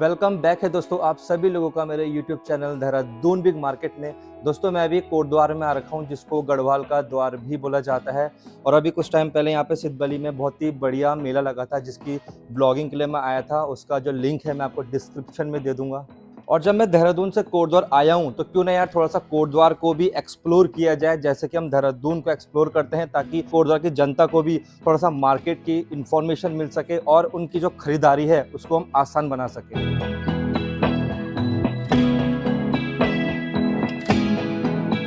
Welcome back है दोस्तों आप सभी लोगों का मेरे YouTube channel Dehradun big market में। दोस्तों मैं अभी कोटद्वार में आ रखा हूँ जिसको गढ़वाल का द्वार भी बोला जाता है। और अभी कुछ टाइम पहले यहाँ पे सिद्धबली में बहुत ही बढ़िया मेला लगा था जिसकी ब्लॉगिंग के लिए मैं आया था। उसका जो लिंक है मैं आपको डिस्क्रिप्शन में दे दूंगा। और जब मैं देहरादून से कोटद्वार आया हूँ तो क्यों ना यार थोड़ा सा कोटद्वार को भी एक्सप्लोर किया जाए, जैसे कि हम देहरादून को एक्सप्लोर करते हैं, ताकि कोटद्वार की जनता को भी थोड़ा सा मार्केट की इंफॉर्मेशन मिल सके और उनकी जो खरीदारी है उसको हम आसान बना सके।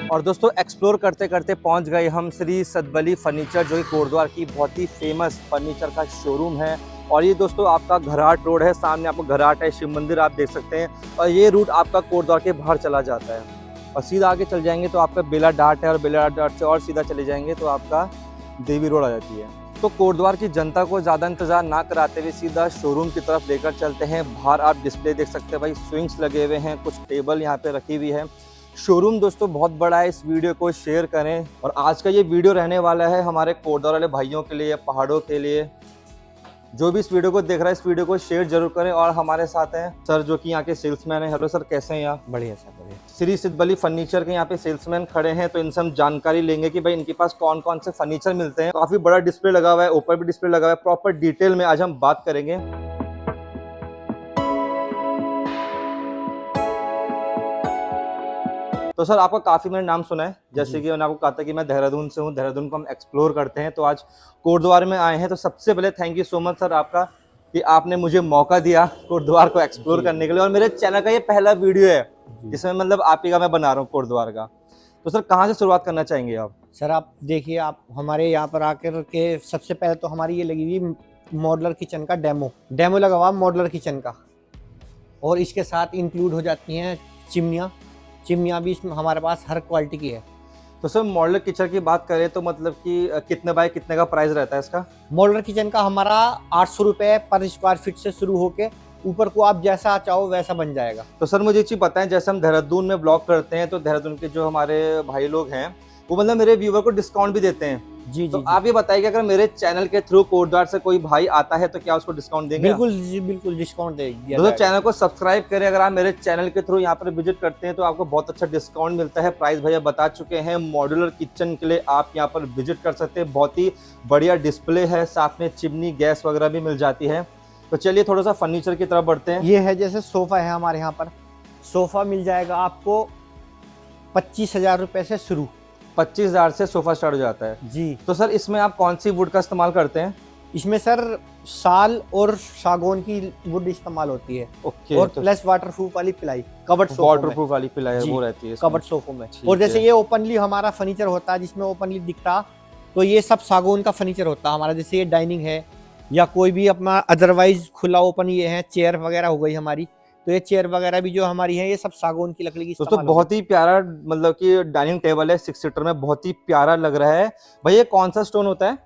और दोस्तों एक्सप्लोर करते करते पहुंच गए हम श्री सतबली फर्नीचर, जो कि कोटद्वार की बहुत ही फेमस फर्नीचर का शोरूम है। और ये दोस्तों आपका घराट रोड है, सामने आपको घराट है, शिव मंदिर आप देख सकते हैं। और ये रूट आपका कोटद्वार के बाहर चला जाता है और सीधा आगे चल जाएंगे तो आपका बेला डाट है, और बेला डाट से और सीधा चले जाएंगे तो आपका देवी रोड आ जाती है। तो कोटद्वार की जनता को ज़्यादा इंतजार ना कराते हुए सीधा शोरूम की तरफ लेकर चलते हैं। बाहर आप डिस्प्ले देख सकते हैं भाई, स्विंग्स लगे हुए हैं, कुछ टेबल यहाँ पे रखी हुई है। शोरूम दोस्तों बहुत बड़ा है, इस वीडियो को शेयर करें। और आज का ये वीडियो रहने वाला है हमारे कोटद्वार वाले भाइयों के लिए, पहाड़ों के लिए। जो भी इस वीडियो को देख रहा है इस वीडियो को शेयर जरूर करें। और हमारे साथ हैं सर जो कि यहाँ के सेल्समैन है। हेलो सर, कैसे हैं आप? बढ़िया सर, बढ़िया। श्री सिद्धबली फर्नीचर के यहाँ पे सेल्समैन खड़े हैं, तो इनसे हम जानकारी लेंगे कि भाई इनके पास कौन कौन से फर्नीचर मिलते हैं। काफी बड़ा डिस्प्ले लगा हुआ है, ऊपर भी डिस्प्ले लगा हुआ है, प्रॉपर डिटेल में आज हम बात करेंगे। तो सर आपका काफी मैंने नाम सुना है, जैसे कि मैंने आपको कहा था कि मैं देहरादून से हूँ, देहरादून को हम एक्सप्लोर करते हैं, तो आज कोटद्वार में आए हैं। तो सबसे पहले thank you so much sir आपका कि आपने मुझे मौका दिया कोटद्वार को एक्सप्लोर करने के लिए। और मेरे चैनल का ये पहला वीडियो है जिसमें मतलब आप ही का मैं बना रहा हूँ कोटद्वार का। तो सर कहाँ से शुरुआत करना चाहेंगे आप? सर आप देखिए, आप हमारे यहाँ पर आकर के सबसे पहले तो हमारी ये लगी हुई मॉडलर किचन का डेमो लगा हुआ मॉडलर किचन का। और इसके साथ इंक्लूड हो जाती हैं चिमनियाँ भी इसमें हमारे पास हर क्वालिटी की है। तो सर मॉडलर किचन की बात करें तो मतलब कि कितने बाय कितने का प्राइस रहता है इसका? मॉडलर किचन का हमारा 800 रुपये पर स्क्वायर फीट से शुरू होके ऊपर को आप जैसा चाहो वैसा बन जाएगा। तो सर मुझे एक चीज़ बताएं, जैसे हम देहरादून में ब्लॉग करते हैं तो देहरादून के जो हमारे भाई लोग हैं वो मतलब मेरे व्यूवर को डिस्काउंट भी देते हैं। जी तो जी आप ये बताइए कि अगर मेरे चैनल के थ्रू कोटद्वार से कोई भाई आता है तो क्या उसको डिस्काउंट देंगे? बिल्कुल जी, बिल्कुल डिस्काउंट दिया दोस्तों जाएगा। चैनल को सब्सक्राइब करें। अगर आप मेरे चैनल के थ्रू यहाँ पर विजिट करते हैं तो आपको बहुत अच्छा डिस्काउंट मिलता है। प्राइस भैया बता चुके हैं। मॉड्यूलर किचन के लिए आप यहाँ पर विजिट कर सकते हैं। बहुत ही बढ़िया डिस्प्ले है, साथ में चिमनी गैस वगैरह भी मिल जाती है। तो चलिए थोड़ा सा फर्नीचर की तरफ बढ़ते हैं। ये है जैसे सोफा है हमारे यहाँ पर, सोफा मिल जाएगा आपको 25,000 रुपये से शुरू। 25,000 से सोफा स्टार्ट हो जाता है जी। तो सर इसमें आप कौन सी वुड का इस्तेमाल करते हैं? इसमें सर साल और सागौन की वुड इस्तेमाल होती है। ओके। और तो प्लस वाटरप्रूफ वाली पिलाई कवर्ड सोफों में। वाटरप्रूफ वाली पिलाई है, वो रहती है कवर्ड सोफों में। ठीक और जैसे है। ये ओपनली हमारा फर्नीचर होता है जिसमें ओपनली दिखता, तो ये सब सागौन का फर्नीचर होता है हमारा। जैसे ये डाइनिंग है या कोई भी अपना अदरवाइज खुला ओपन ये है, चेयर वगैरह हो गई हमारी, तो ये चेयर वगैरह भी जो हमारी है ये सब सागौन की लकड़ी की दोस्तों इस्तेमाल बहुत ही प्यारा मतलब कि डाइनिंग टेबल है, 6 सीटर में, बहुत ही प्यारा लग रहा है। भैया ये कौन सा स्टोन होता है?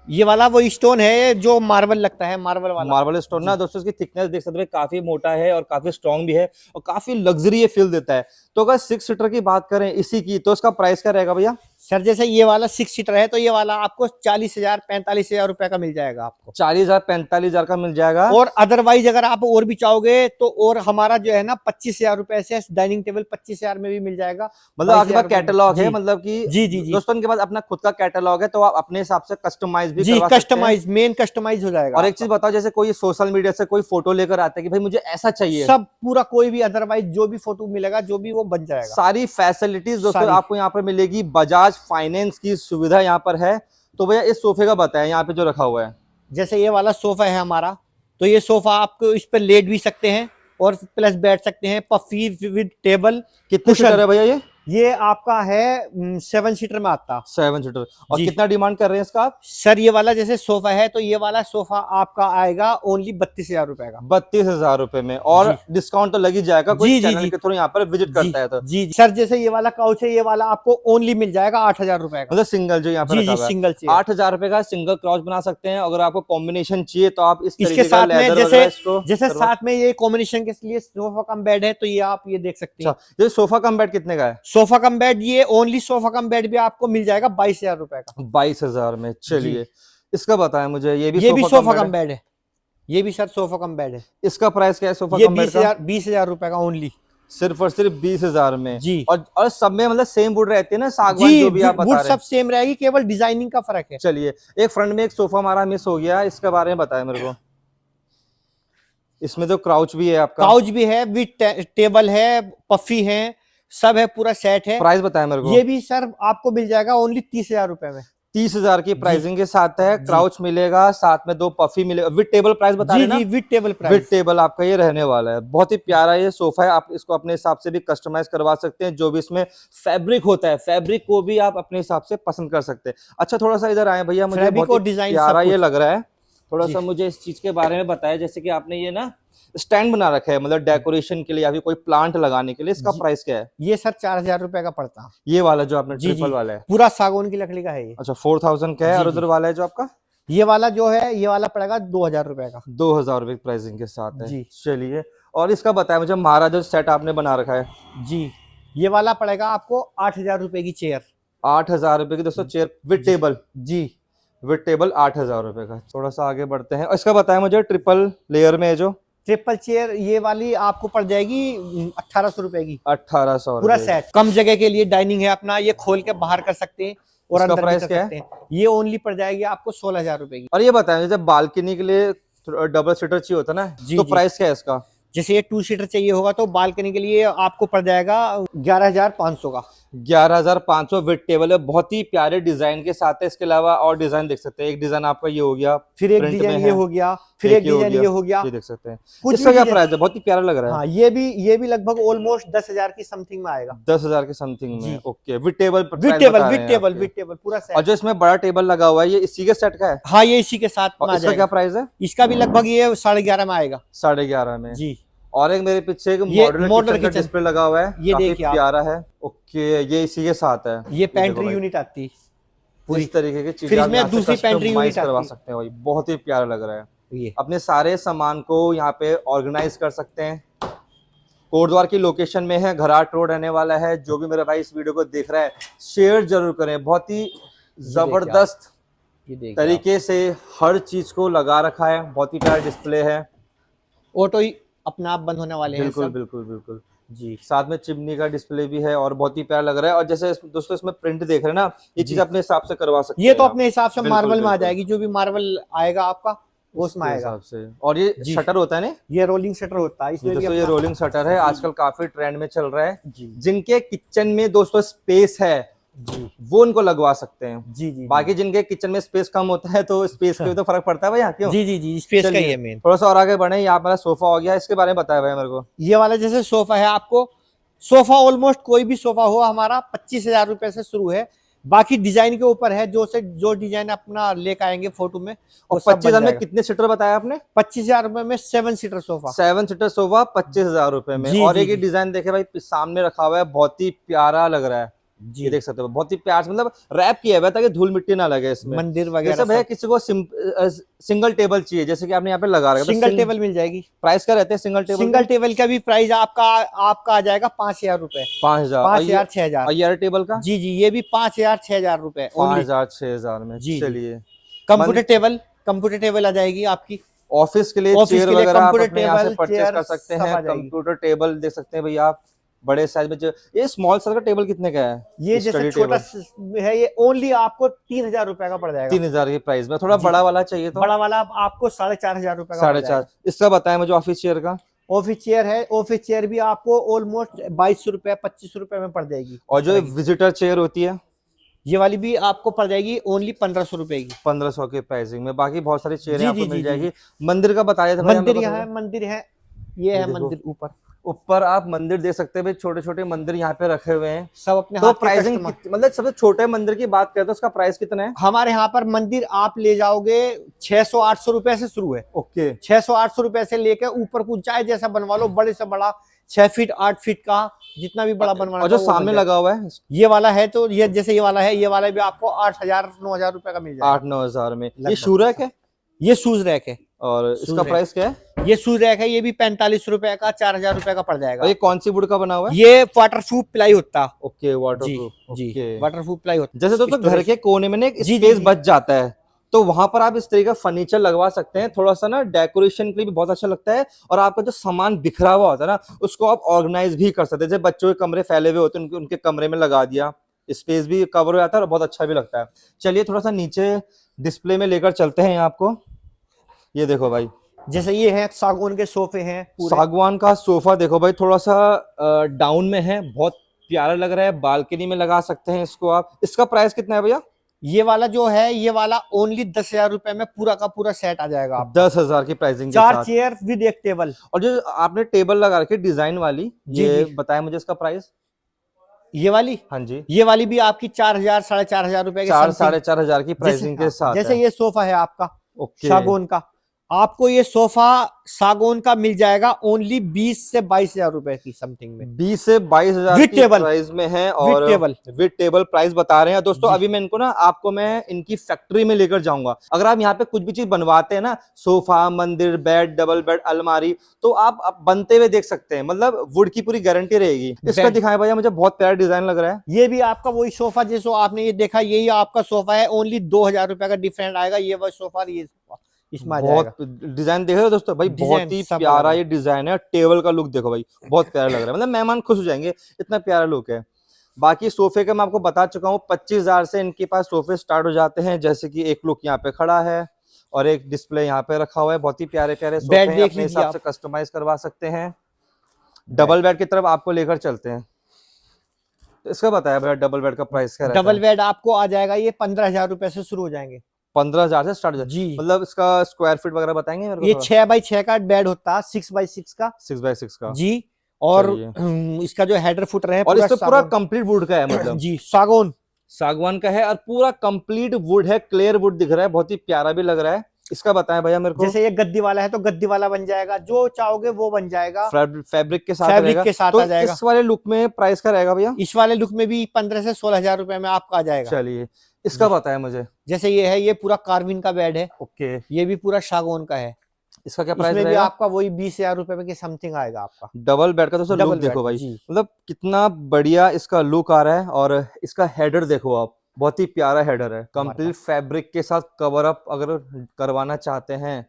ये वाला वो स्टोन है जो मार्बल लगता है, मार्बल वाला। मार्बल स्टोन ना दोस्तों, इसकी थिकनेस देख सकते हैं, काफी मोटा है और काफी स्ट्रॉन्ग भी है और काफी लग्जरी फील देता है। तो अगर 6 सीटर की बात करें इसी की तो इसका प्राइस क्या रहेगा भैया? सर जैसे ये वाला 6 सीटर है तो ये वाला आपको 40,000 45,000 रुपए का मिल जाएगा आपको। 40,000 45,000 का मिल जाएगा। और अदरवाइज अगर आप और भी चाहोगे तो और हमारा जो है ना 25,000 रुपए से डाइनिंग टेबल 25,000 में भी मिल जाएगा। मतलब आपके पास कैटलॉग है, जी। मतलब कि जी जी जी दोस्तों इनके पास अपना खुद का कैटलॉग है, तो आप अपने हिसाब से कस्टमाइज भी जी, करवा सकते हैं। कस्टमाइज, मेन कस्टमाइज हो जाएगा। और एक चीज बताओ, जैसे कोई सोशल मीडिया से कोई फोटो लेकर आता है कि भाई मुझे ऐसा चाहिए, सब पूरा कोई भी अदरवाइज जो भी फोटो मिलेगा जो भी वो बन जाएगा। सारी फैसिलिटीज दोस्तों सारी। आपको यहाँ पर मिलेगी। बजाज फाइनेंस की सुविधा यहाँ पर है। तो भैया इस सोफे का बताएं यहाँ पे जो रखा हुआ है। जैसे ये वाला सोफा है हमारा, तो ये सोफा आपको इस पर लेट भी सकते हैं और प्लस बैठ सकते हैं, पफी विद टेबल। कितने सीटर है भैया ये आपका है 7 सीटर में आता। 7 सीटर। और कितना डिमांड कर रहे हैं इसका आप? सर ये वाला जैसे सोफा है तो ये वाला सोफा आपका आएगा ओनली 32,000 रुपए का। 32,000 रुपए में। और डिस्काउंट तो लग ही जाएगा, कोई जी, चैनल जी, के थ्रू यहाँ पर विजिट करता है तो। जी सर जैसे ये वाला काउच है, ये वाला आपको ओनली मिल जाएगा 8,000 रुपए का। मतलब सिंगल जो यहाँ पर जी रखा जी, हुआ है। सिंगल चेयर 8,000 रुपए का सिंगल क्राउच बना सकते हैं। अगर आपको कॉम्बिनेशन चाहिए तो आप इस इसके तरीके का साथ में लेदर जैसे वगैरह इसको जैसे करवा- साथ में ये कॉम्बिनेशन के लिए सोफा कम बेड है, तो ये आप ये देख सकते हैं। अच्छा, ये सोफा कम बेड कितने का है? सोफा कम बेड ये ओनली सोफा कम बेड भी आपको मिल जाएगा 22,000 रुपए का। 22,000 में। चलिए इसका बताएं मुझे। ये भी सोफा कम बेड है। ये भी सर सोफा कम बेड है। इसका प्राइस क्या है सोफा ये कम बेड का? 20,000 रुपए का ओनली। सिर्फ और सिर्फ 20,000 में जी। और सब में मतलब सेम वुड रहती है ना, सागवान जी जो भी आप बता वुड रहे हैं। सब सेम रहेगी, केवल डिजाइनिंग का फर्क है। चलिए, एक फ्रंट में एक सोफा हमारा मिस हो गया, इसके बारे में बताएं मेरे को। इसमें तो क्राउच भी है आपका? काउच भी है, विद टेबल है, पफी है, सब है, पूरा सेट है। प्राइस बताएं मेरे को। ये भी सर आपको मिल जाएगा ओनली 30,000 रुपए में। 30,000 की प्राइसिंग के साथ है। जी। क्राउच मिलेगा, साथ में 2 पफी मिलेगा, विद टेबल प्राइस बता जी रहे हैं जी ना? With table with price. Table आपका ये रहने वाला है। बहुत ही प्यारा ये सोफा है, आप इसको अपने हिसाब से भी कस्टमाइज करवा सकते हैं। जो भी इसमें फैब्रिक होता है, फैब्रिक को भी आप अपने हिसाब से पसंद कर सकते हैं। अच्छा, थोड़ा सा इधर आए भैया, मुझे फैब्रिक बहुत और ही डिजाइन प्यारा सब ये कुछ। लग रहा है। थोड़ा जी। सा मुझे इस चीज के बारे में बताया, जैसे कि आपने ये ना स्टैंड बना रखा है, मतलब डेकोरेशन के लिए या फिर कोई प्लांट लगाने के लिए, इसका जी। प्राइस क्या है? ये सर 4,000 रुपए का पड़ता है। ये वाला जो आपने जी जी ट्रिपल वाला है? पूरा सागौन की लकड़ी का है ये। अच्छा, 4,000 का है। जी, और जी। उधर वाला है जो आपका? ये वाला जो है, ये वाला पड़ेगा 2,000 रुपए का। 2,000 रुपए की प्राइसिंग के साथ है। जी। चलिए, और इसका बताया मुझे, महाराजा सेट आपने बना रखा है। जी ये वाला पड़ेगा आपको 8,000 रुपए की चेयर। 8,000 रुपए की दोस्तों चेयर विद टेबल। जी विद टेबल 8,000 रुपए का। थोड़ा सा आगे बढ़ते हैं, और इसका बताया मुझे ट्रिपल लेयर में है जो ट्रिपल चेयर, ये वाली आपको पड़ जाएगी 1,800 रुपए की। 1,800 पूरा रुपए। सेट। कम जगह के लिए डाइनिंग है अपना, ये खोल के बाहर कर सकते हैं और इसका अंदर भी प्राइस कर क्या है? सकते हैं। ये ओनली पड़ जाएगी आपको 16,000 रुपए की। और ये बताएं, जैसे बालकनी के लिए डबल सीटर चाहिए होता है ना, जी, तो जी। प्राइस क्या है इसका? जैसे ये 2 सीटर चाहिए होगा तो बालकनी के लिए आपको पड़ जाएगा 11,500 का। 11,500 विद टेबल है। बहुत ही प्यारे डिजाइन के साथ है। इसके अलावा और डिजाइन देख सकते हैं। एक डिजाइन आपका ये हो गया, फिर एक print में डिजाइन है। ये हो गया, फिर एक डिजाइन ये हो गया। ये देख सकते हैं। कुछ इसका भी क्या डिजाइन- प्राइस है? बहुत ही प्यारा लग रहा है। हाँ ये भी लगभग ऑलमोस्ट 10,000 की समथिंग में आएगा। 10,000 के समथिंग जी। में। Okay, with table with table पूरा और सेट। जो इसमें बड़ा टेबल लगा हुआ है, ये इसी के सेट का है? हाँ ये इसी के साथ में और आ इसका क्या जाएगा। प्राइस है? इसका भी लगभग ये 11.5 में आएगा। 11.5 में। जी और एक मेरे पीछे एक ये मॉड्यूलर मॉडुलर किचन का किचन। डिस्प्ले लगा हुआ है, ये काफी देखिए आप। प्यारा है। ओके, ये इसी के साथ है। ये देखो पेंट्री भाई, यूनिट आती है पूरी। इस तरीके की चीजें फिर आप इसमें यहाँ से दूसरी पेंट्री customize यूनिट करवा आती है। सकते हैं भाई। बहुत ही प्यारा लग रहा है। ये अपने सारे सामान को यहाँ पे ऑर्गेनाइज कर सकते हैं। कोटद्वार की लोकेशन में है, घराट रोड रहने वाला है। जो भी मेरे भाई इस वीडियो को देख रहा है, शेयर जरूर करें। बहुत ही जबरदस्त ये देखिए तरीके से हर चीज को लगा रखा है। बहुत ही प्यारा डिस्प्ले है। ऑटो ही अपने आप बंद होने वाले हैं बिल्कुल सब। बिल्कुल बिल्कुल। जी साथ में चिमनी का डिस्प्ले भी है और बहुत ही प्यारा लग रहा है। और जैसे दोस्तों इसमें प्रिंट देख रहे हैं ना, ये चीज जी। अपने हिसाब से करवा सकते ये हैं तो आप। अपने हिसाब से बिल्कुल, मार्बल में आ बिल्कुल। जाएगी, जो भी मार्बल आएगा आपका वो उसमें उसके आएगा। हिसाब से। और ये जी। शटर होता है ना, ये रोलिंग शटर होता है, इसमें भी दोस्तों ये अपना- रोलिंग शटर है, आजकल काफी ट्रेंड में चल रहा है। जी जिनके किचन में दोस्तों स्पेस है, जी वो उनको लगवा सकते हैं। जी जी बाकी जिनके किचन में स्पेस कम होता है, तो स्पेस के भी तो फर्क पड़ता है भैया, क्यों? जी जी जी स्पेस का ही चलिए, है मेन। थोड़ा सा और आगे बढ़े। यहाँ मेरा सोफा हो गया, इसके बारे में बताया भैया मेरे को। ये वाला जैसे सोफा है, आपको सोफा ऑलमोस्ट कोई भी सोफा हो हमारा 25,000 रुपए से शुरू है। बाकी डिजाइन के ऊपर है, जो डिजाइन अपना लेकर आएंगे फोटो में। और 25,000 में कितने सीटर बताया आपने? 25,000 रुपए में 7 सीटर सोफा। 7 सीटर सोफा 25,000 रुपए में। जी, और जी, एक ये जी। डिजाइन देखे भाई, सामने रखा हुआ है, बहुत ही प्यारा लग रहा है। जी ये देख सकते हो, बहुत ही प्यार से मतलब रैप किया हुआ है ताकि धूल मिट्टी ना लगे इसमें। मंदिर वगैरह जैसे भैया सब। किसी को सिंगल टेबल चाहिए, जैसे कि आपने यहाँ पे लगा रखा है, सिंगल टेबल मिल जाएगी। प्राइस क्या रहते हैं सिंगल टेबल? सिंगल टेबल का भी प्राइस आपका आ जाएगा 5,000 रुपए। 5,000। 5,000 6,000। और ये टेबल का? जी जी ये भी 5,000 6,000 रुपए। 5,000 6,000 में। जी, जी। चलिए, कंप्यूटर टेबल आ जाएगी आपकी। ऑफिस के लिए ऑफिस चेयर के लिए वगैरह आप कंप्यूटर अपने यहाँ से टेबल, परचेस चेयर कर सकते सब आ हैं। जाएगी। कंप्यूटर टेबल देख सकते हैं भैया आप, बड़े साइज में। ये स्मॉल साइज का टेबल कितने का है? ये जैसे स्टडी छोटा टेबल है, ये ओनली आपको 3,000 रुपए का पड़ जाएगा। 3,000 की प्राइस में। थोड़ा जी। बड़ा वाला चाहिए तो बड़ा वाला आपको 4,500 रुपए का पड़ 4,500। इसका बताया मुझे ऑफिस चेयर का। ऑफिस चेयर है, ऑफिस चेयर भी आपको ऑलमोस्ट 2200 रुपए 2500 रुपए में पड़ जाएगी। और जो विजिटर चेयर होती है, ये वाली भी आपको पड़ जाएगी ओनली 1,500 रुपए की। 1500 के प्राइसिंग में। बाकी बहुत सारी चेयरें जी, आपको जी, मिल जी, जाएगी। मंदिर का बताया था भैया मंदिर मेरे को यहाँ है, मंदिर है, ये है देखो। मंदिर ऊपर। ऊपर आप मंदिर देख सकते हैं भाई, छोटे छोटे मंदिर यहाँ पे रखे हुए हैं। सब अपने तो हाथ के प्राइसिंग कस्टमर। मतलब सबसे छोटे मंदिर की बात करें तो उसका प्राइस कितना है? हमारे यहाँ पर मंदिर आप ले जाओगे 600-800 रुपए से शुरू है। ओके। 600-800 रुपए से लेकर ऊपर कुछ चाहे जैसा बनवा लो, बड़े से बड़ा 6 फीट 8 फीट का, जितना भी बड़ा बनवाना और जो चाहो वो सामने बन जाएगा। लगा हुआ है ये वाला है, तो ये जैसे ये वाला है, ये वाला भी आपको 8,000-9,000 रुपए का मिल जाएगा। 8-9 हज़ार में। ये लगभग। शू रैक है ये शूज रैक है। और शूज इसका रैक। प्राइस क्या है? ये शूज रैक है, ये भी 45 रुपए का 4,000 रुपए का पड़ और जाएगा। ये कौन सी वुड का बना हुआ है? ये वाटरप्रूफ प्लाई होता है। Okay, waterproof. जी ओके। वाटरप्रूफ प्लाई होता है। जैसे दोस्तों घर के कोने में ना एक जी, जी, स्पेस जी। बच जाता है, तो वहां पर आप इस तरीके का फर्नीचर लगवा सकते हैं। थोड़ा सा ना डेकोरेशन के लिए भी बहुत अच्छा लगता है, और आपका जो सामान बिखरा हुआ होता है ना, उसको आप ऑर्गेनाइज भी कर सकते हैं। जैसे बच्चों के कमरे फैले हुए होते हैं, उनके कमरे में लगा दिया, स्पेस भी कवर हो जाता है और बहुत अच्छा भी लगता है। चलिए थोड़ा सा नीचे डिस्प्ले में लेकर चलते हैं आपको। ये देखो भाई, जैसे ये है सागौन के सोफे हैं पूरे। सागवान का सोफा देखो भाई, थोड़ा सा डाउन में है, बहुत प्यारा लग रहा है। बालकनी में लगा सकते हैं इसको आप। इसका प्राइस कितना है भैया? ये वाला जो है, ये वाला ओनली 10,000 रुपए में पूरा का पूरा सेट आ जाएगा आपका। 10,000 की प्राइसिंग के 4 साथ। चेयर विद एक टेबल। और जो आपने टेबल लगा रखी है डिजाइन वाली, जी, ये जी। बताया मुझे इसका प्राइस। ये वाली, हाँ जी, ये वाली भी आपकी 4,000 4,500 रुपए के 4-4,500 की जैसे, प्राइसिंग के साथ जैसे है। ये सोफा है आपका ओके, सागौन का, आपको ये सोफा सागौन का मिल जाएगा ओनली 20 से 22,000 रुपए की समथिंग में। 20 से 22,000 विद की टेबल, प्राइस में है, विद और टेबल। विद टेबल प्राइस बता रहे हैं दोस्तों। जी। अभी मैं इनको ना, आपको मैं इनकी फैक्ट्री में लेकर जाऊंगा। अगर आप यहाँ पे कुछ भी चीज बनवाते हैं ना, सोफा, मंदिर, बेड, डबल बेड, अलमारी, तो आप बनते हुए देख सकते हैं। मतलब वुड की पूरी गारंटी रहेगी। इसका बेड। दिखाएं भैया, मुझे बहुत प्यारा डिजाइन लग रहा है। ये भी आपका वही सोफा जैसो आपने ये देखा, यही आपका सोफा है। ओनली 2,000 रुपए का डिफरेंट आएगा। ये वो सोफा और ये सोफा इसमें आ जाएगा। बहुत डिजाइन देख रहे हो दोस्तों भाई, बहुत डिजाइन ही सब प्यारा अलग है। ये डिजाइन है। टेबल का लुक देखो भाई, बहुत प्यारा लग रहा है। मतलब मेहमान खुश हो जाएंगे, इतना प्यारा लुक है। बाकी सोफे का मैं आपको बता चुका हूँ, 25,000 से इनके पास सोफे स्टार्ट हो जाते हैं। जैसे कि एक लुक यहाँ पे खड़ा है और एक डिस्प्ले यहाँ पे रखा हुआ है। बहुत ही प्यारे प्यारे सोफे बेड हैं, देख अपने लीजिए हिसाब से आप। कस्टमाइज करवा सकते हैं। डबल बेड की तरफ आपको लेकर चलते हैं। तो इसका बताया भैया, डबल बेड का प्राइस क्या रहता डबल है? बेड आपको आ जाएगा, ये 15,000 रुपए से शुरू हो जाएंगे। 15,000 से स्टार्ट हो जाए। जी। मतलब इसका स्क्वायर फीट वगैरह बताएंगे मेरे को ये थोड़ा? 6x6 का बेड होता है, 6x6 का। 6x6 का। जी। और चलिए। इसका जो हेडर फुटर है और इस पे पूरा सागौन। कंप्लीट वुड का है, मतलब जी, सागौन। सागवान का है, और पूरा कंप्लीट वुड है, क्लियर वुड दिख रहा है, बहुत ही प्यारा भी लग रहा है। इसका बताएं भैया मेरे को। जैसे ये गद्दी वाला है तो गद्दी वाला बन जाएगा, जो चाहोगे वो बन जाएगा। फैब्रिक के साथ फैब्रिक रहेगा। के साथ तो आ जाएगा। इस वाले लुक में प्राइस का रहेगा भैया? इस वाले लुक में भी 15 से 16,000 रुपए में आपका आ जाएगा। चलिए, इसका जी। बताएं मुझे। जैसे ये है, ये पूरा कार्विन का बेड है। ओके, ये भी पूरा सागौन का है। इसका क्या प्राइस इसमें भी रहेगा? आपका वही 20,000 रुपए के समथिंग आएगा आपका। डबल बेड का दोस्तों लुक डबल देखो बेड, भाई, जी। मतलब कितना बढ़िया इसका लुक आ रहा है। और इसका हेडर देखो आप, बहुत ही प्यारा हेडर है। कंप्लीट फैब्रिक के साथ कवर अप अगर करवाना चाहते हैं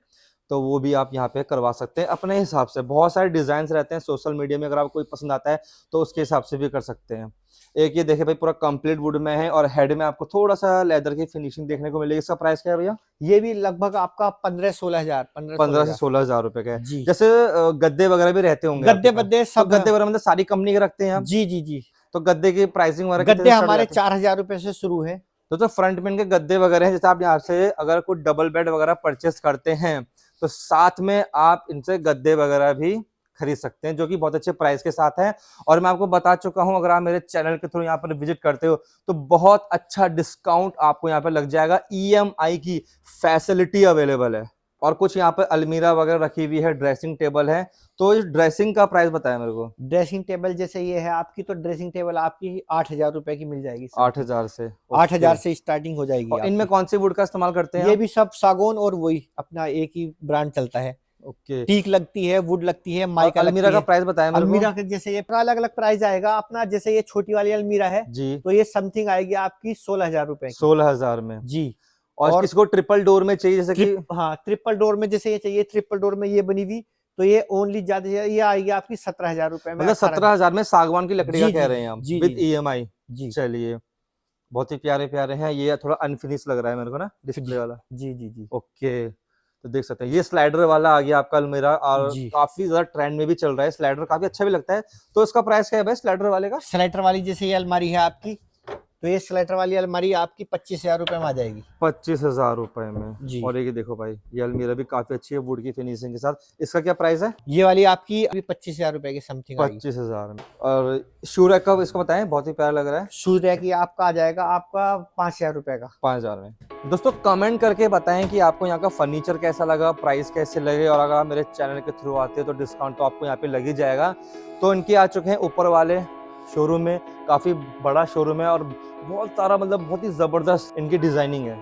तो वो भी आप यहाँ पे करवा सकते हैं अपने हिसाब से। बहुत सारे डिजाइन रहते हैं सोशल मीडिया में, अगर आपको कोई पसंद आता है तो उसके हिसाब से भी कर सकते हैं। एक ये देखिए भाई, पूरा कंप्लीट वुड में है, और हेड में आपको थोड़ा सा लेदर की फिनिशिंग देखने को मिलेगी। इसका प्राइस क्या है भैया? ये भी लगभग आपका 15-16,000, 15 से 16,000 रुपए का है। जी। जैसे गद्दे वगैरह भी रहते होंगे गद्दे आपके पास? बद्दे तो सब। गद्दे वगैरह मतलब सारी कंपनी के रखते हैं आप? जी जी जी। तो गद्दे की प्राइसिंग वगैरह गद्दे हमारे 4,000 रुपए से शुरू है। तो फ्रंट में इनके गद्दे वगैरह हैं। जैसे आप यहाँ से अगर कोई डबल बेड वगैरह परचेस करते हैं तो साथ में आप इनसे गद्दे वगैरह भी खरीद सकते हैं, जो कि बहुत अच्छे प्राइस के साथ है। और मैं आपको बता चुका हूं, अगर आप मेरे चैनल के थ्रू यहाँ पर विजिट करते हो तो बहुत अच्छा डिस्काउंट आपको यहाँ पर लग जाएगा। ईएमआई की फैसिलिटी अवेलेबल है। और कुछ यहाँ पर अलमीरा वगैरह रखी हुई है, ड्रेसिंग टेबल है। तो इस ड्रेसिंग का प्राइस बताया मेरे को। ड्रेसिंग टेबल जैसे ये है आपकी, तो ड्रेसिंग टेबल आपकी 8,000 रुपए की मिल जाएगी। 8,000 से? 8,000 से स्टार्टिंग हो जाएगी और इनमें आपकी। कौन सी वुड का इस्तेमाल करते हैं ये आप? भी सब सागौन और वही अपना एक ही ब्रांड चलता है। ओके। टीक लगती है, वुड लगती है, और माइका अलमीरा लगती का है। प्राइस बताया मेरे को। अलमीरा के जैसे ये अलग अलग प्राइस आएगा अपना। जैसे ये छोटी वाली अलमीरा है जी, तो ये समथिंग आएगी आपकी 16,000 रुपए की। 16,000 में। जी। और किसी को ट्रिपल डोर में चाहिए, जैसे कि हाँ, ट्रिपल डोर में जैसे ये चाहिए, ट्रिपल डोर में ये बनी हुई, तो ये ओनली ज्यादा ये आएगी आपकी 17,000 रुपए में। मतलब 17,000 में सागवान की लकड़ी का जी, कह जी, रहे हैं हम, जी, विद जी। ईएमआई। जी चलिए, बहुत ही प्यारे प्यारे हैं। ये थोड़ा अनफिनिश लग रहा है मेरे को ना, डिस्प्ले वाला। जी जी जी। ओके, तो देख सकते हैं ये स्लाइडर वाला आ गया आपका अलमीरा, और जी। काफी ज्यादा ट्रेंड में भी चल रहा है। स्लाइडर काफी अच्छा भी लगता है। तो इसका प्राइस क्या है भाई स्लाइडर वाले का? स्लाइडर वाली जैसे ये अलमारी है आपकी, तो ये स्लाइडर वाली अलमारी आपकी 25,000 रुपए में आ जाएगी। 25,000 रुपए में। जी। और ये देखो भाई, ये अलमीरा भी काफी अच्छी है वुड की फिनिशिंग के साथ। इसका क्या प्राइस है? ये वाली आपकी अभी 25,000 रुपए की समथिंग आएगी। 25,000 में। और शूरैक का इसका बताएं, बहुत ही प्यारा लग रहा है। सूर्य की आपका आ जाएगा आपका 5,000 रुपए का। 5,000 में। दोस्तों कमेंट करके बताएं कि आपको यहाँ का फर्नीचर कैसा लगा, प्राइस कैसे लगे। और अगर आप मेरे चैनल के थ्रू आते हो तो डिस्काउंट तो आपको यहाँ पे लग ही जाएगा। तो इनके आ चुके हैं ऊपर वाले शोरूम में, काफी बड़ा शोरूम है और बहुत सारा, मतलब बहुत ही जबरदस्त इनकी डिजाइनिंग है।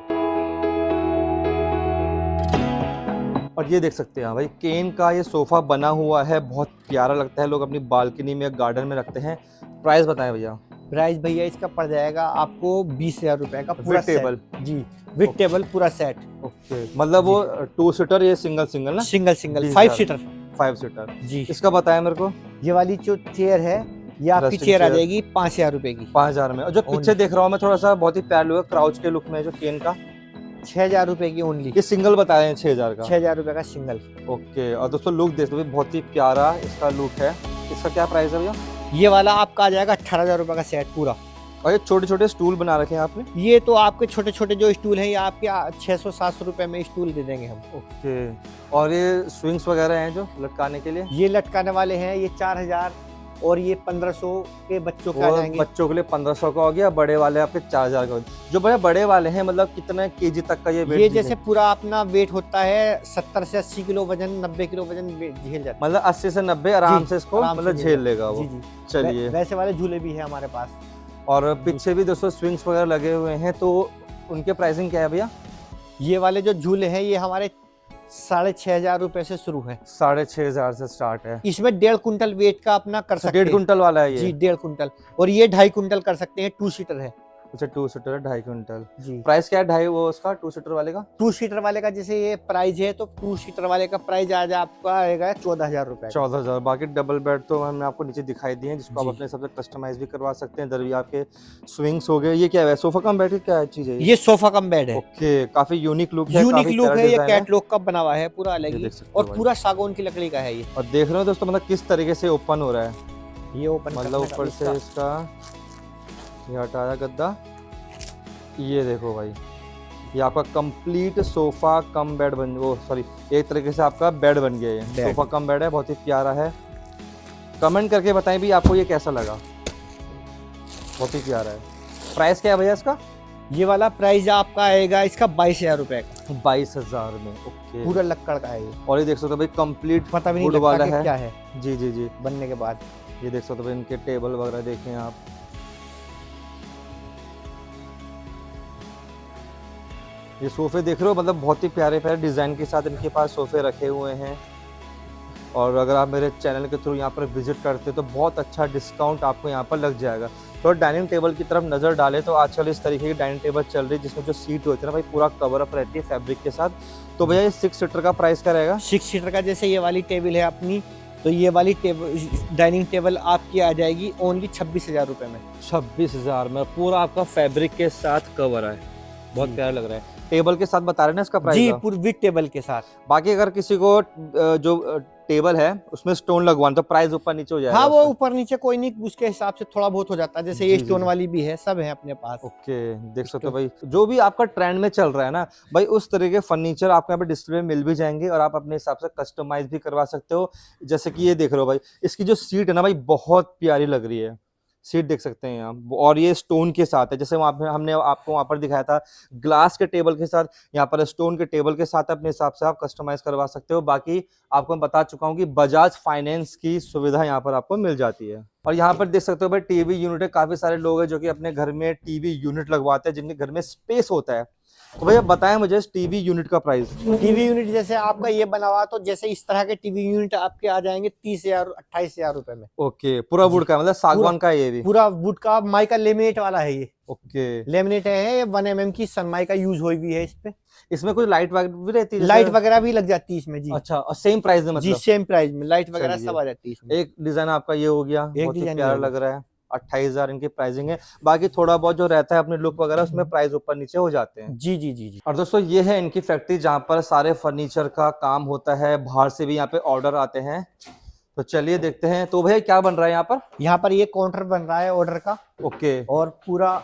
और ये देख सकते हैं भाई, केन का ये सोफा बना हुआ है, बहुत प्यारा लगता है। लोग अपनी बालकनी में, गार्डन में रखते हैं। प्राइस बताएं भैया। प्राइस भैया इसका पड़ जाएगा आपको 20,000 रुपए का पूरा विद टेबल। सेट। जी, विद टेबल पूरा सेट। ओके, मतलब वो 2 सीटर, ये सिंगल सिंगल ना? Single single 5 20,000 seater. 5 सीटर। जी, इसका बताया मेरे को। ये वाली जो चेयर है ये आपकी Rustic चेयर आ chair। जाएगी 5,000 रुपए की। 5000 में। और जो पीछे देख रहा हूँ मैं, थोड़ा सा बहुत ही प्यारा लुक है, क्राउच के लुक में, जो केन का, 6,000 रुपए की ओनली। ये सिंगल बताए हैं 6000 का। 6,000 रुपए का सिंगल। ओके, और दोस्तों लुक देख लो, बहुत ही प्यारा इसका लुक है। इसका क्या प्राइस है भैया? ये वाला आपका आ जाएगा 18,000 रुपए का सेट पूरा। और ये छोटे छोटे स्टूल बना रखे हैं आपने? ये तो आपके छोटे छोटे जो स्टूल हैं ये आपके 600-700 रुपए में स्टूल दे देंगे हम। ओके, और ये स्विंग्स वगैरह हैं जो लटकाने के लिए? ये लटकाने वाले हैं, ये 4,000 और ये 1500 के बच्चों के आ वो जाएंगे। बच्चों के लिए 1500 का हो गया, बड़े वाले आपके 4000 का हो गया। जो भैया बड़े वाले हैं, मतलब कितने केजी तक का ये वेट? ये जैसे पूरा अपना वेट होता है 70 से 80 किलो वजन, 90 किलो वजन झेल जाता मतलब 80 से 90 आराम से इसको आराम से मतलब झेल झेल लेगा है। वो। जी जी। चलिए, वैसे वाले झूले भी है हमारे पास। और पीछे भी दोस्तों स्विंग्स वगैरह लगे हुए हैं, तो उनके प्राइसिंग क्या है भैया? ये वाले जो झूले हैं ये हमारे 6,500 रुपए से शुरू है। 6500 से स्टार्ट है। इसमें 1.5 कुंटल वेट का अपना कर सकते 1.5 हैं। कुंटल वाला है ये? जी, 1.5 कुंटल। और ये 2.5 कुंटल कर सकते हैं, 2 सीटर है। अच्छा, 2 सीटर है, 2.5 कुंटल। जी, प्राइस क्या है 2.5 वो उसका 2 सीटर वाले का? 2 सीटर वाले का जैसे ये प्राइस है तो 2 सीटर वाले का प्राइस आज आपका आएगा 14,000 रुपए। 14,000। बाकी डबल बेड तो हमने आपको नीचे दिखाई दिए हैं, जिसको आप जी। अपने हिसाब से कस्टमाइज भी करवा सकते हैं। इधर भी आपके स्विंग्स हो गए। ये क्या है, सोफा कम बेड की क्या चीज है ये सोफा कम बेड है। ओके, काफी यूनिक लुक है। यूनिक काफी लुक प्यारा है, ये डिजाइन है। कैटलॉग का बना हुआ है पूरा अलग ये ही। देख सकते हो और भाई। पूरा सागौन की लकड़ी का है ये। और देख रहे हो दोस्तों, मतलब किस तरीके से ओपन हो रहा है। ये ओपन मतलब ऊपर से इसका ये हटाया गद्दा। ये देखो भाई, ये आपका कंप्लीट सोफा कम बेड बन, वो सॉरी, एक तरीके से आपका बेड बन गया। ये सोफा कम बेड है, बहुत ही प्यारा है। कमेंट करके बताएं भी आपको ये कैसा लगा। बहुत ही प्यारा है। प्राइस क्या है भैया इसका? ये वाला प्राइस आपका आएगा इसका 22,000 रुपए का। 22,000 में। ओके, पूरा लक्कड़ का है ये। और ये देख सकते हो भाई, कंप्लीट पता भी नहीं वुड वाला लगता कि है। क्या है जी जी जी, बनने के बाद। ये देख सकते हो भाई, इनके टेबल वगैरह देखें आप। ये सोफे देख रहे हो, मतलब बहुत ही प्यारे प्यारे डिज़ाइन के साथ इनके पास सोफे रखे हुए हैं। और अगर आप मेरे चैनल के थ्रू यहाँ पर विजिट करते तो बहुत अच्छा डिस्काउंट आपको यहाँ पर लग जाएगा। तो डाइनिंग टेबल की तरफ नज़र डालें तो आजकल इस तरीके की डाइनिंग टेबल चल रही है, जिसमें जो सीट होती है ना भाई, पूरा कवर अप रहती है फैब्रिक के साथ। तो भैया ये 6 सीटर का प्राइस क्या रहेगा? 6 सीटर का जैसे ये वाली टेबल है अपनी, तो ये वाली टेबल डाइनिंग टेबल आपकी आ जाएगी ओनली 26,000 रुपए में। 26,000 में पूरा आपका फैब्रिक के साथ कवर है। बहुत प्यारा लग रहा है। टेबल के साथ बता रहे हैं ना इसका प्राइस? जी, पूरी विद टेबल के साथ। बाकी अगर किसी को जो टेबल है उसमें स्टोन लगवाना तो प्राइस ऊपर नीचे हो जाएगा? हाँ, वो उसका? ऊपर नीचे कोई नहीं, उसके हिसाब से थोड़ा बहुत हो जाता है। जैसे जी, ये जी, स्टोन जी। वाली भी है, सब है अपने पास। ओके, देख सकते हो भाई, जो भी आपका ट्रेंड में चल रहा है ना भाई, उस तरह के फर्नीचर आपको यहाँ पे डिस्प्ले में मिल भी जाएंगे और आप अपने हिसाब से कस्टमाइज भी करवा सकते हो। जैसे कि ये देख रहे हो भाई, इसकी जो सीट है ना भाई, बहुत प्यारी लग रही है। सीट देख सकते हैं आप, और ये स्टोन के साथ है। जैसे वहाँ पे हमने आपको वहाँ पर दिखाया था ग्लास के टेबल के साथ, यहाँ पर स्टोन के टेबल के साथ अपने हिसाब से आप कस्टमाइज करवा सकते हो। बाकी आपको मैं बता चुका हूँ कि बजाज फाइनेंस की सुविधा यहाँ पर आपको मिल जाती है। और यहाँ पर देख सकते हो भाई, टीवी यूनिट है। काफी सारे लोग हैं जो कि अपने घर में टीवी यूनिट लगवाते हैं, जिनके घर में स्पेस होता है। तो भैया बताएं मुझे टीवी यूनिट का प्राइस। टीवी यूनिट जैसे आपका ये बना हुआ, तो जैसे इस तरह के टीवी यूनिट आपके आ जाएंगे 30,000 28,000 रुपए में। ओके, पूरा वुड का, मतलब सागवान का है ये भी? पूरा वुड का, माइका लेमिनेट वाला है ये। ओके, लेमिनेट है, 1 mm की सनमाइका यूज हुई भी है इस पे। इसमें कुछ लाइट वगैरह भी रहती है? लाइट वगैरह भी लग जाती है इसमें। जी अच्छा, और सेम प्राइस में? जी, मतलब सेम प्राइस में लाइट वगैरह चलिए। सब आ जाती है इसमें। एक डिजाइन आपका ये हो गया, बहुत ही डिजाइन प्यारा ये हो लग रहा है। 28,000 इनकी प्राइसिंग है। बाकी थोड़ा बहुत जो रहता है अपने लुक वगैरह, उसमें प्राइस ऊपर नीचे हो जाते हैं। जी जी जी जी। और दोस्तों ये है इनकी फैक्ट्री, जहाँ पर सारे फर्नीचर का काम होता है। बाहर से भी यहाँ पे ऑर्डर आते हैं। तो चलिए देखते हैं। तो भैया क्या बन रहा है यहाँ पर? यहाँ पर ये काउंटर बन रहा है ऑर्डर का, ओके, और पूरा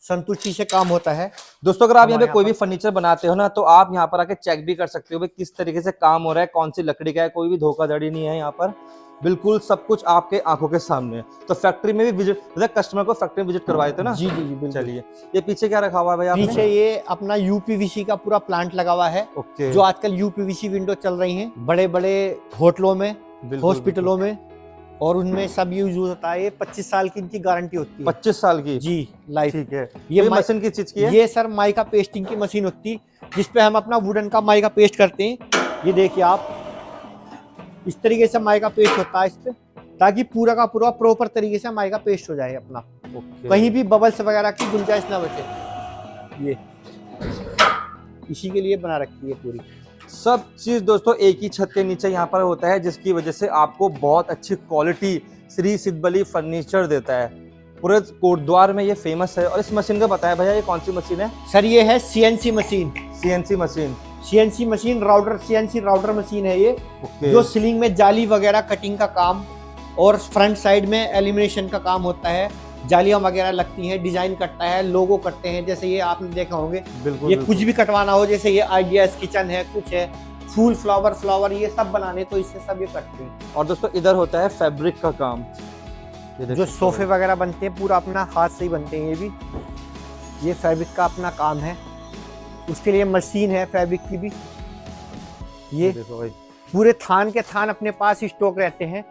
संतुष्टि से काम होता है। दोस्तों अगर आप यहाँ पे हमारे कोई यहाँ भी फर्नीचर बनाते हो ना, तो आप यहाँ पर आके चेक भी कर सकते हो भाई किस तरीके से काम हो रहा है, कौन सी लकड़ी का है। कोई भी धोखाधड़ी नहीं है यहाँ पर, बिल्कुल सब कुछ आपके आंखों के सामने है। तो फैक्ट्री में भी विजिट, मतलब कस्टमर को फैक्ट्री में विजिट करवाए थे ना? जी जी जी, बिल्कुल। चलिए, ये पीछे क्या रखा हुआ है भाई आपने? पीछे ये अपना यूपीवीसी का पूरा प्लांट लगा हुआ है। ओके, जो आजकल यूपीवीसी विंडो चल रही हैं बड़े बड़े होटलों में, बिल्कुल, हॉस्पिटलों में, और उनमें सब यूज होता है। ये 25 साल की इनकी गारंटी होती है। 25 साल की? जी, लाइफ। ठीक है। ये ये मशीन की चीज की है? ये सर माइका पेस्टिंग की मशीन होती, जिसपे हम अपना वुडन का माइका पेस्ट करते हैं। ये देखिए आप, इस तरीके से माइका पेस्ट होता है इस पे। ताकि पूरा का पूरा प्रॉपर तरीके से हमारे का पेस्ट हो जाए अपना, ओके। कहीं भी बबल्स वगैरह की गुंजाइश ना बचे। ये इसी के लिए बना रखी है पूरी। सब चीज दोस्तों एक ही छत के नीचे यहाँ पर होता है, जिसकी वजह से आपको बहुत अच्छी क्वालिटी श्री सिद्धबली फर्नीचर देता है। पूरे कोटद्वार में ये फेमस है। और इस मशीन का बताया भैया, ये कौन सी मशीन है? सर ये है CNC machine. CNC machine. CNC machine router, CNC router machine है ये, ओके। जो सीलिंग में जाली वगैरह कटिंग का काम और फ्रंट साइड में एलिमिनेशन का काम होता है। जालियां वगैरह लगती हैं, डिजाइन कटता है, लोगो कटते हैं। जैसे ये आपने देखा होंगे, बिल्कुल ये बिल्कुल। कुछ भी कटवाना हो, जैसे ये आइडियाज किचन है, कुछ है फूल फ्लावर ये सब बनाने, तो इससे सब ये कटते हैं। और दोस्तों इधर होता है फैब्रिक का काम, ये देख जो सकते सोफे हो। वगैरह बनते हैं पूरा अपना हाथ से ही बनते हैं। ये भी ये फैब्रिक का अपना काम है, उसके लिए मशीन है फैब्रिक की भी। ये देखो भाई, पूरे थान के थान अपने पास ही स्टॉक रहते हैं,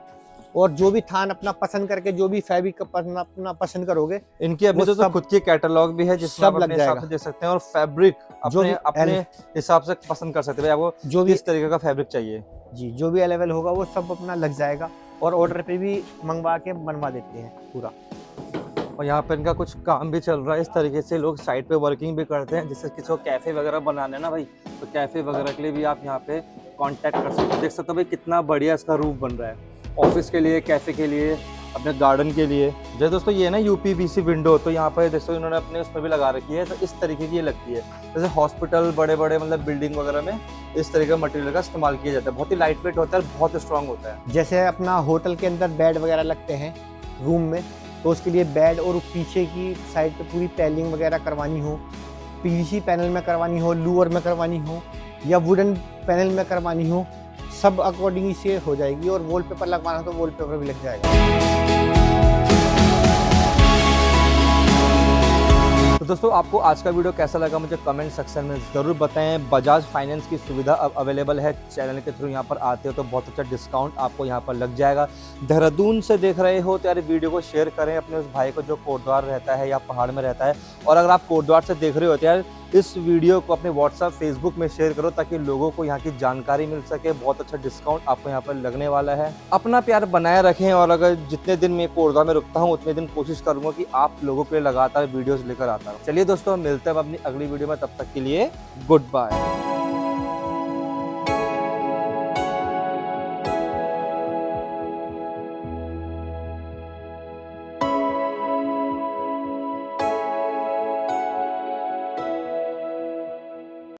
और जो भी थान अपना पसंद करके जो भी फैब्रिक अपना पसंद करोगे, इनकी अपनी वो दोस्तों सब- खुद की कैटलॉग भी है, जिसमें सब आप लग अपने हिसाब जाएगा। से देख सकते हैं। और फैब्रिक जो अपने भी अपने हिसाब से पसंद कर सकते हैं भाई, आपको जो भी किस तरीके का फैब्रिक चाहिए। जी जो भी अवेलेबल होगा वो सब अपना लग जाएगा, और ऑर्डर पे भी मंगवा के बनवा देते हैं पूरा। और यहाँ पे इनका कुछ काम भी चल रहा है। इस तरीके से लोग साइड पे वर्किंग भी करते हैं। जैसे किसी को कैफे वगैरह बनाना है ना भाई, तो कैफे वगैरह के लिए भी आप यहाँ पे कांटेक्ट कर सकते हो। देख सकते हो भाई कितना बढ़िया इसका रूफ बन रहा है, ऑफिस के लिए, कैफे के लिए, अपने गार्डन के लिए। जैसे दोस्तों ये ना यूपीवीसी विंडो, तो यहाँ पे दोस्तों इन्होंने अपने उसमें भी लगा रखी है। तो इस तरीके की ये लगती है, जैसे हॉस्पिटल, बड़े बड़े मतलब बिल्डिंग वगैरह में इस तरीके का मटेरियल का इस्तेमाल किया जाता है। बहुत ही लाइट वेट होता है, बहुत स्ट्रांग होता है। जैसे अपना होटल के अंदर बेड वगैरह लगते हैं रूम में, तो उसके लिए बेड और पीछे की साइड पे पूरी पैलिंग वगैरह करवानी हो, पीवीसी पैनल में करवानी हो, लूअर में करवानी हो, या वुडन पैनल में करवानी हो, सब अकॉर्डिंग से हो जाएगी। और वॉलपेपर लगवाना हो तो वॉलपेपर भी लग जाएगा। तो दोस्तों आपको आज का वीडियो कैसा लगा मुझे कमेंट सेक्शन में ज़रूर बताएं। बजाज फाइनेंस की सुविधा अब अवेलेबल है। चैनल के थ्रू यहाँ पर आते हो तो बहुत अच्छा डिस्काउंट आपको यहाँ पर लग जाएगा। देहरादून से देख रहे हो तो यार वीडियो को शेयर करें अपने उस भाई को जो कोटद्वार रहता है या पहाड़ में रहता है। और अगर आप कोटद्वार से देख रहे हो तो यार इस वीडियो को अपने व्हाट्सएप, फेसबुक में शेयर करो, ताकि लोगों को यहाँ की जानकारी मिल सके। बहुत अच्छा डिस्काउंट आपको यहाँ पर लगने वाला है। अपना प्यार बनाए रखें, और अगर जितने दिन मैं कोटद्वार में रुकता हूँ उतने दिन कोशिश करूँगा कि आप लोगों के लिए लगातार वीडियोस लेकर आता हूँ। चलिए दोस्तों मिलते हैं अपनी अगली वीडियो में, तब तक के लिए गुड बाय।